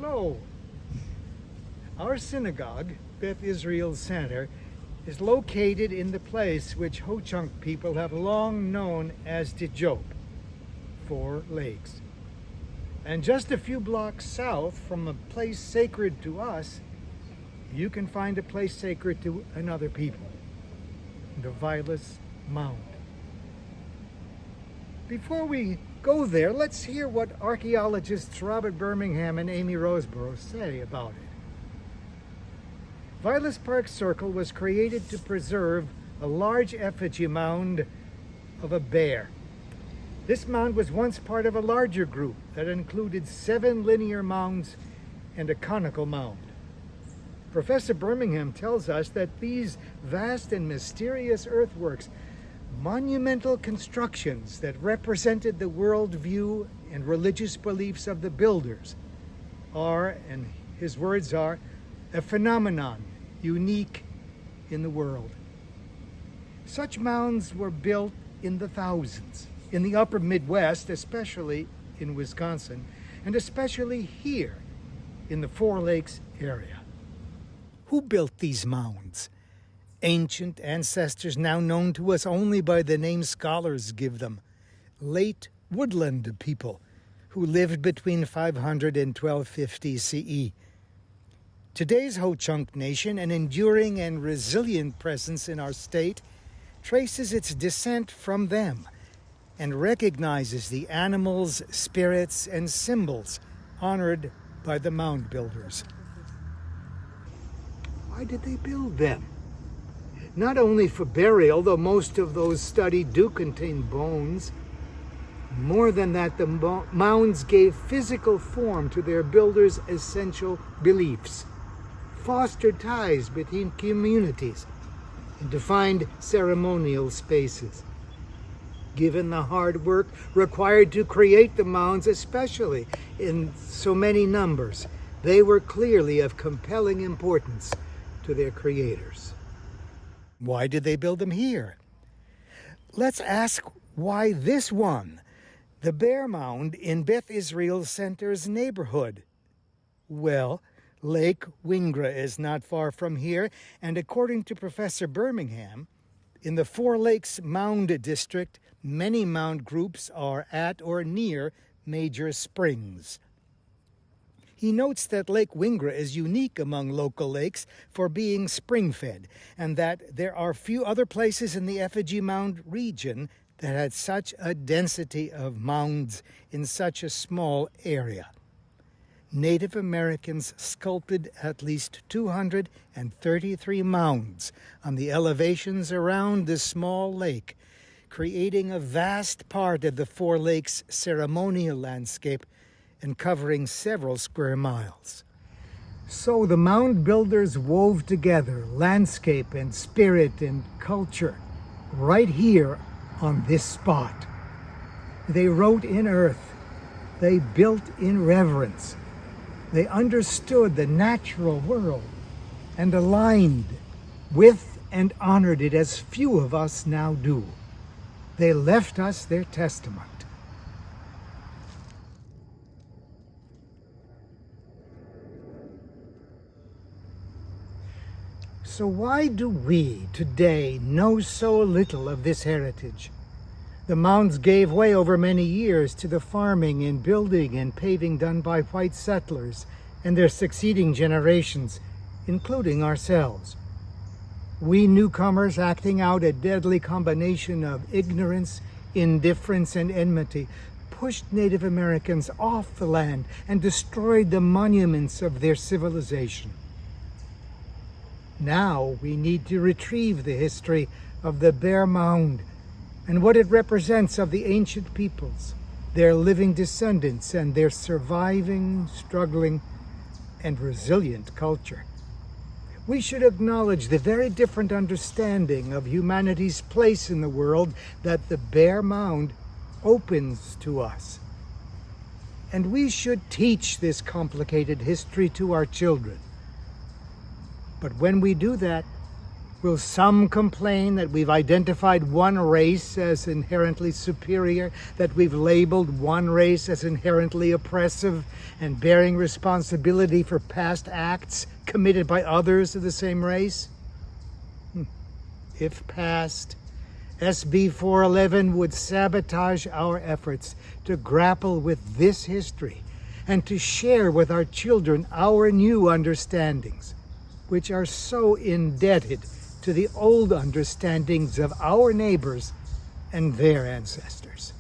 Hello. Our synagogue, Beth Israel Center, is located in the place which Ho-Chunk people have long known as Tijop, 4 Lakes. And just a few blocks south from a place sacred to us, you can find a place sacred to another people, the Vilas Mound. Before we go there, let's hear what archaeologists Robert Birmingham and Amy Roseborough say about it. Vilas Park Circle was created to preserve a large effigy mound of a bear. This mound was once part of a larger group that included 7 linear mounds and a conical mound. Professor Birmingham tells us that these vast and mysterious earthworks, monumental constructions that represented the worldview and religious beliefs of the builders, are, and his words are, a phenomenon unique in the world. Such mounds were built in the thousands, in the upper Midwest, especially in Wisconsin, and especially here in the 4 Lakes area. Who built these mounds? Ancient ancestors now known to us only by the name scholars give them. Late woodland people who lived between 500 and 1250 CE. Today's Ho-Chunk Nation, an enduring and resilient presence in our state, traces its descent from them and recognizes the animals, spirits, and symbols honored by the mound builders. Why did they build them? Not only for burial, though most of those studied do contain bones. More than that, the mounds gave physical form to their builders' essential beliefs, fostered ties between communities, and defined ceremonial spaces. Given the hard work required to create the mounds, especially in so many numbers, they were clearly of compelling importance to their creators. Why did they build them here? Let's ask why this one, the Bear Mound in Beth Israel Center's neighborhood. Well, Lake Wingra is not far from here, and according to Professor Birmingham, in the 4 Lakes Mound District, many mound groups are at or near major springs. He notes that Lake Wingra is unique among local lakes for being spring-fed, and that there are few other places in the effigy mound region that had such a density of mounds in such a small area. Native Americans sculpted at least 233 mounds on the elevations around this small lake, creating a vast part of the 4 Lakes ceremonial landscape and covering several square miles. So the mound builders wove together landscape and spirit and culture right here on this spot. They wrote in earth. They built in reverence. They understood the natural world and aligned with and honored it as few of us now do. They left us their testament. So why do we today know so little of this heritage? The mounds gave way over many years to the farming and building and paving done by white settlers and their succeeding generations, including ourselves. We newcomers, acting out a deadly combination of ignorance, indifference, and enmity, pushed Native Americans off the land and destroyed the monuments of their civilization. Now we need to retrieve the history of the Bear Mound and what it represents of the ancient peoples, their living descendants, and their surviving, struggling, and resilient culture. We should acknowledge the very different understanding of humanity's place in the world that the Bear Mound opens to us. And we should teach this complicated history to our children. But when we do that, Will some complain that we've identified one race as inherently superior, that we've labeled one race as inherently oppressive and bearing responsibility for past acts committed by others of the same race? If passed, SB 411 would sabotage our efforts to grapple with this history and to share with our children our new understandings, which are so indebted to the old understandings of our neighbors and their ancestors.